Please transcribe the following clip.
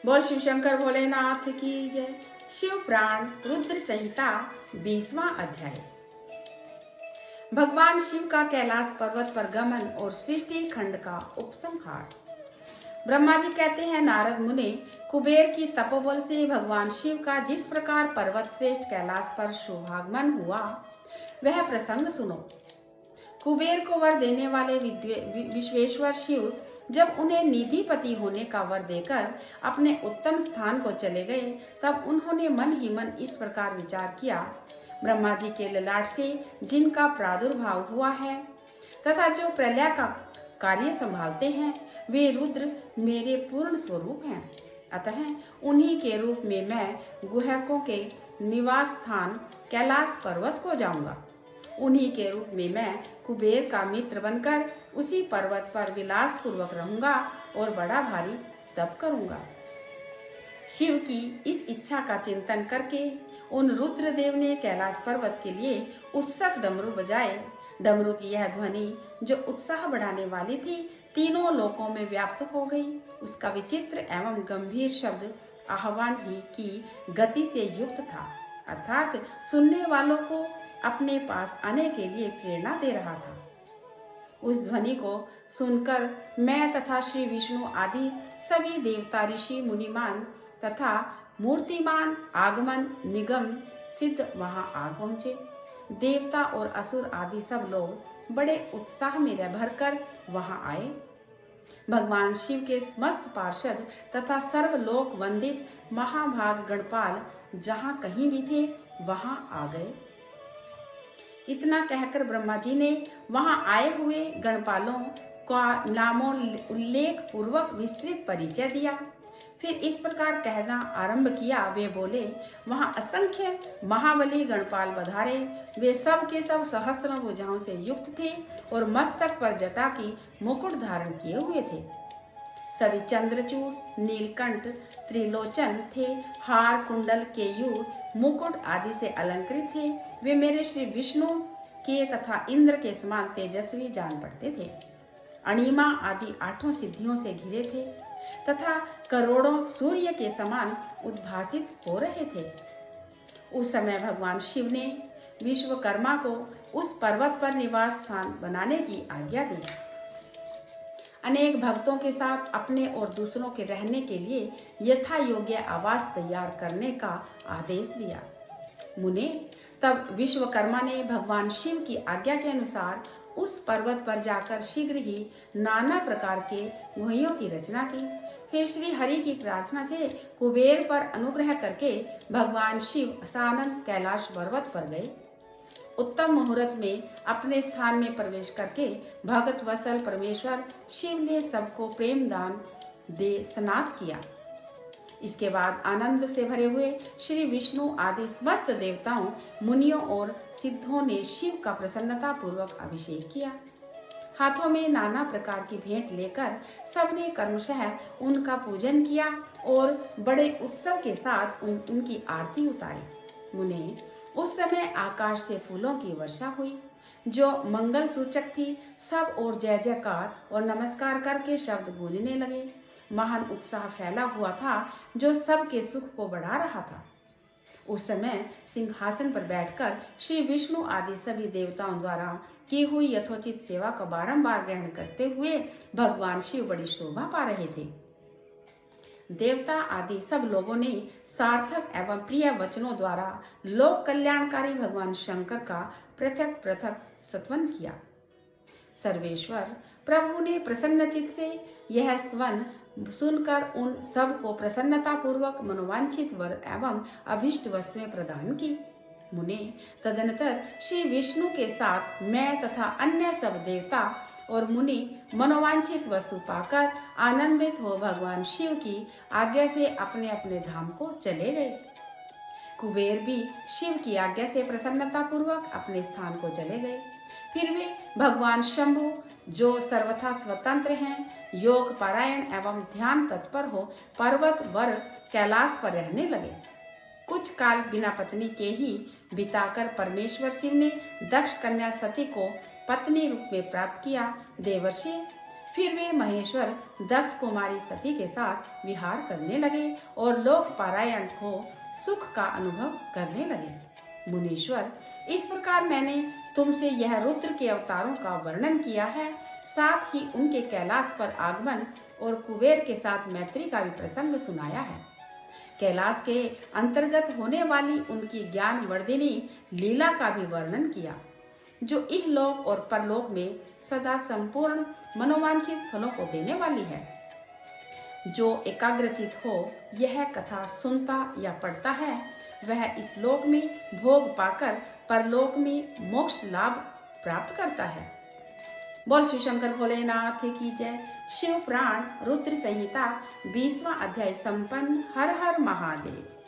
बोल शिव शंकर भोलेनाथ की जय। शिव पुराण रुद्र संहिता 20वां अध्याय। भगवान शिव का कैलाश पर्वत पर गमन और सृष्टि खंड का उपसंहार। ब्रह्मा जी कहते हैं, नारद मुनि, कुबेर की तपोबल से भगवान शिव का जिस प्रकार पर्वत श्रेष्ठ कैलाश पर शुभागमन हुआ, वह प्रसंग सुनो। कुबेर को वर देने वाले विश्वेश्वर शिव जब उन्हें निधिपति होने का वर देकर अपने उत्तम स्थान को चले गए, तब उन्होंने मन ही मन इस प्रकार विचार किया, ब्रह्मा जी के ललाट से जिनका प्रादुर्भाव हुआ है तथा जो प्रलय का कार्य संभालते हैं, वे रुद्र मेरे पूर्ण स्वरूप हैं। अतः उन्हीं के रूप में मैं गुहकों के निवास स्थान कैलाश पर्वत को जाऊंगा। उन्हीं के रूप में मैं कुबेर का मित्र बनकर उसी पर्वत पर विलास पूर्वक रहूंगा और बड़ा भारी तप करूंगा। शिव की इस इच्छा का चिंतन करके उन रुद्रदेव ने कैलाश पर्वत के लिए उत्सुक डमरू बजाए। डमरू की यह ध्वनि जो उत्साह बढ़ाने वाली थी, तीनों लोकों में व्याप्त हो गई। उसका विचित्र एवं गंभीर शब्द आह्वान ही की गति से युक्त था, अर्थात सुनने वालों को अपने पास आने के लिए प्रेरणा दे रहा था। उस ध्वनि को सुनकर मैं तथा श्री विष्णु आदि सभी देवता, ऋषि, मुनिमान तथा मूर्तिमान, आगमन, निगम, सिद्ध वहां आ पहुंचे। देवता और असुर आदि सब लोग बड़े उत्साह में भरकर वहां आए। भगवान शिव के समस्त पार्षद तथा सर्वलोक वंदित महाभाग गणपाल जहां कहीं भी थे, वहां आ गए। इतना कहकर ब्रह्मा जी ने वहां आए हुए गणपालों का नामों उल्लेख पूर्वक विस्तृत परिचय दिया। फिर इस प्रकार कहना आरंभ किया, वे बोले, वहां असंख्य महाबली गणपाल पधारे। वे सब के सब सहस्त्र भुजाओं से युक्त थे और मस्तक पर जटा की मुकुट धारण किए हुए थे। सभी चंद्रचूड़, नीलकंठ, त्रिलोचन थे। हार, कुंडल, केयूर, मुकुट आदि से अलंकृत थे। वे मेरे श्री विष्णु के तथा इंद्र के समान तेजस्वी जान पड़ते थे। अणिमा आदि 8 सिद्धियों से घिरे थे तथा करोड़ों सूर्य के समान उद्भासित हो रहे थे। उस समय भगवान शिव ने विश्वकर्मा को उस पर्वत पर निवास स्थान बनाने की आज्ञा दी। अनेक भक्तों के साथ अपने और दूसरों के रहने के लिए यथा योग्य आवास तैयार करने का आदेश दिया। मुने, तब विश्वकर्मा ने भगवान शिव की आज्ञा के अनुसार उस पर्वत पर जाकर शीघ्र ही नाना प्रकार के गुह्यों की रचना की। फिर श्री हरि की प्रार्थना से कुबेर पर अनुग्रह करके भगवान शिव सानंद कैलाश पर्वत पर गए। उत्तम मुहूर्त में अपने स्थान में प्रवेश करके भगत वत्सल परमेश्वर शिव ने सबको प्रेम दान दे स्नात किया। इसके बाद आनंद से भरे हुए श्री विष्णु आदि समस्त देवताओं, मुनियों और सिद्धों ने शिव का प्रसन्नता पूर्वक अभिषेक किया। हाथों में नाना प्रकार की भेंट लेकर सबने कर्मशः उनका पूजन किया और बड़े उत्सव के साथ उनकी आरती उतारी। मुने, उस समय आकाश से फूलों की वर्षा हुई जो मंगल सूचक थी। सब और जय जयकार और नमस्कार करके शब्द गूंजने लगे। महान उत्साह फैला हुआ था जो सबके सुख को बढ़ा रहा था। उस समय सिंहासन पर बैठकर श्री विष्णु आदि सभी देवताओं द्वारा की हुई यथोचित सेवा को बारंबार ग्रहण करते हुए भगवान शिव बड़ी शोभा पा रहे थे। देवता आदि सब लोगों ने सार्थक एवं प्रिय वचनों द्वारा लोक कल्याणकारी भगवान शंकर का पृथक पृथक स्तवन किया। सर्वेश्वर प्रभु ने प्रसन्नचित से यह स्तवन सुनकर उन सब को प्रसन्नता पूर्वक मनोवांछित वर एवं अभिष्ट वस्तुएं प्रदान की। मुने, तदनंतर श्री विष्णु के साथ मैं तथा अन्य सब देवता और मुनि मनोवांछित वस्तु पाकर आनंदित हो भगवान शिव की आज्ञा से अपने अपने धाम को चले गए। कुबेर भी शिव की आज्ञा से प्रसन्नता पूर्वक अपने स्थान को चले गए। फिर वे भगवान शंभु, जो सर्वथा स्वतंत्र हैं, योग पारायण एवं ध्यान तत्पर हो पर्वत वर कैलाश पर रहने लगे। कुछ काल बिना पत्नी के ही बिताकर परमेश्वर शिव ने दक्ष कन्या सती को पत्नी रूप में प्राप्त किया। देवर्षि, फिर वे महेश्वर दक्ष कुमारी सती के साथ विहार करने लगे और लोक पारायण को सुख का अनुभव करने लगे। मुनीश्वर, इस प्रकार मैंने तुमसे यह रुद्र के अवतारों का वर्णन किया है, साथ ही उनके कैलाश पर आगमन और कुबेर के साथ मैत्री का भी प्रसंग सुनाया है। कैलाश के अंतर्गत होने वाली उनकी ज्ञान वर्धिनी लीला का भी वर्णन किया, जो इहलोक और परलोक में सदा संपूर्ण मनोवांछित फलों को देने वाली है। जो एकाग्रचित हो यह कथा सुनता या पढ़ता है, वह इस लोक में भोग पाकर परलोक में मोक्ष लाभ प्राप्त करता है। बोल श्री शंकर भोलेनाथ की जय। शिव पुराण रुद्र संहिता 20वां अध्याय संपन्न। हर हर महादेव।